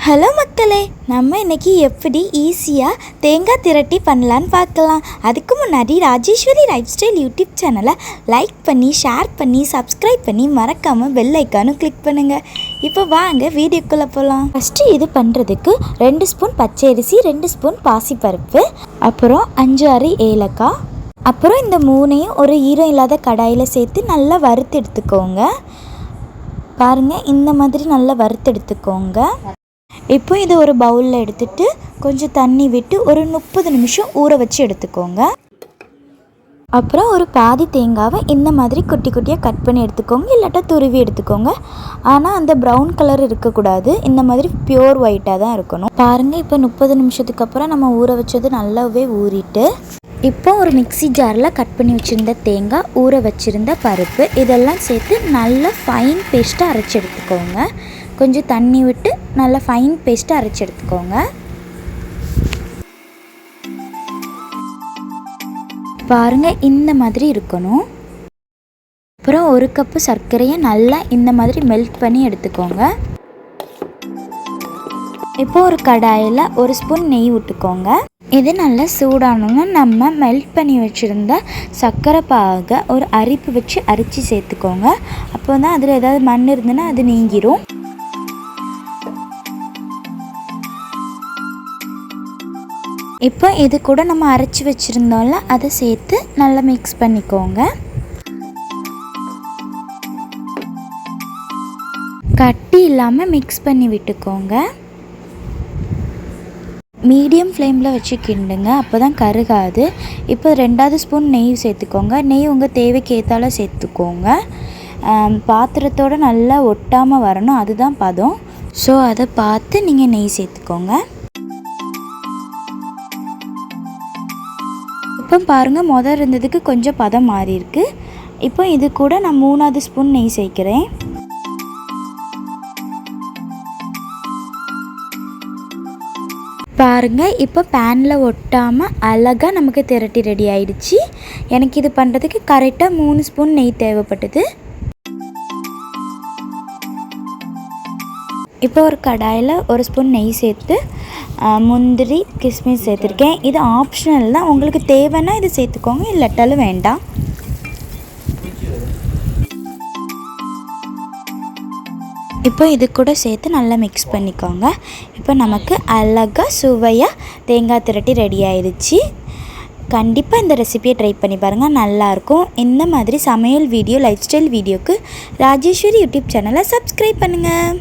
Hello மக்களே, நம்ம இன்றைக்கி எப்படி ஈஸியாக தேங்காய் திரட்டி பண்ணலான்னு பார்க்கலாம். அதுக்கு முன்னாடி ராஜேஸ்வரி லைஃப் ஸ்டைல் யூடியூப் சேனலை லைக் பண்ணி, ஷேர் பண்ணி, சப்ஸ்கிரைப் பண்ணி, மறக்காமல் பெல் ஐக்கானும் கிளிக் பண்ணுங்கள். இப்போ வாங்க வீடியோக்குள்ளே போகலாம். ஃபஸ்ட்டு இது பண்ணுறதுக்கு 2 ஸ்பூன் பச்சரிசி, 2 ஸ்பூன் பாசிப்பருப்பு, அப்புறம் 5-6 ஏலக்காய், அப்புறம் இந்த 3ஐயும் ஒரு ஈரம் இல்லாத கடாயில் சேர்த்து நல்லா வறுத்து எடுத்துக்கோங்க. பாருங்கள், இந்த மாதிரி நல்லா வறுத்து எடுத்துக்கோங்க. இப்போ இது ஒரு பவுலில் எடுத்துகிட்டு கொஞ்சம் தண்ணி விட்டு ஒரு 30 நிமிஷம் ஊற வச்சு எடுத்துக்கோங்க. அப்புறம் ஒரு பாதி தேங்காவை இந்த மாதிரி குட்டி குட்டியாக கட் பண்ணி எடுத்துக்கோங்க, இல்லாட்டா துருவி எடுத்துக்கோங்க. ஆனால் அந்த ப்ரௌன் கலர் இருக்கக்கூடாது, இந்த மாதிரி பியூர் ஒயிட்டாக தான் இருக்கணும். பாருங்கள், இப்போ 30 நிமிஷத்துக்கு அப்புறம் நம்ம ஊற வச்சது நல்லாவே ஊறிட்டு, இப்போ ஒரு மிக்ஸி ஜாரில் கட் பண்ணி வச்சுருந்த தேங்காய், ஊற வச்சுருந்த பருப்பு இதெல்லாம் சேர்த்து நல்லா ஃபைன் பேஸ்ட்டாக அரைச்சி எடுத்துக்கோங்க. கொஞ்சம் தண்ணி விட்டு நல்லா ஃபைன் பேஸ்ட்டாக அரைச்சி எடுத்துக்கோங்க. பாருங்கள், இந்த மாதிரி இருக்கணும். அப்புறம் ஒரு கப்பு சர்க்கரையை நல்லா இந்த மாதிரி மெல்ட் பண்ணி எடுத்துக்கோங்க. இப்போ ஒரு கடாயில் 1 ஸ்பூன் நெய் விட்டுக்கோங்க. இது நல்லா சூடானோன்னா நம்ம மெல்ட் பண்ணி வச்சுருந்த சர்க்கரை பாகை ஒரு அரிப்பு வச்சு அரிச்சு சேர்த்துக்கோங்க. அப்போ தான் அதில் ஏதாவது மண் இருந்துன்னா அது நீங்கிரும். இப்போ இது கூட நம்ம அரைச்சி வச்சுருந்தோம்ல, அதை சேர்த்து நல்லா மிக்ஸ் பண்ணிக்கோங்க. கட்டி இல்லாமல் மிக்ஸ் பண்ணி விட்டுக்கோங்க. மீடியம் ஃப்ளேமில் வச்சு கிண்டுங்க, அப்போ தான் கருகாது. இப்போ 2வது ஸ்பூன் நெய் சேர்த்துக்கோங்க. நெய் உங்கள் தேவைக்கு ஏற்றால சேர்த்துக்கோங்க. பாத்திரத்தோடு நல்லா ஒட்டாமல் வரணும், அதுதான் பதம். ஸோ அதை பார்த்து நீங்கள் நெய் சேர்த்துக்கோங்க. இப்போ பாருங்கள், முதல் இருந்ததுக்கு கொஞ்சம் பதம் மாறி இருக்கு. இப்போ இது கூட நான் 3வது ஸ்பூன் நெய் சேர்க்கிறேன். பாருங்கள், இப்போ பேனில் ஒட்டாமல் அழகாக நமக்கு திரட்டி ரெடி ஆயிடுச்சு. எனக்கு இது பண்ணுறதுக்கு கரெக்டாக 3 ஸ்பூன் நெய் தேவைப்பட்டது. இப்போ ஒரு கடாயில் 1 ஸ்பூன் நெய் சேர்த்து முந்திரி கிஸ்மிஸ் சேர்த்துருக்கேன். இது ஆப்ஷனல் தான், உங்களுக்கு தேவைன்னா இது சேர்த்துக்கோங்க, இல்லாட்டாலும் வேண்டாம். இப்போ இது கூட சேர்த்து நல்லா மிக்ஸ் பண்ணிக்கோங்க. இப்போ நமக்கு அழகாக சுவையாக தேங்காய் திரட்டி ரெடி ஆயிடுச்சு. கண்டிப்பாக இந்த ரெசிபியை ட்ரை பண்ணி பாருங்கள், நல்லாயிருக்கும். இந்த மாதிரி சமையல் வீடியோ, லைஃப் ஸ்டைல் வீடியோக்கு ராஜேஸ்வரி யூடியூப் சேனலை சப்ஸ்கிரைப் பண்ணுங்கள்.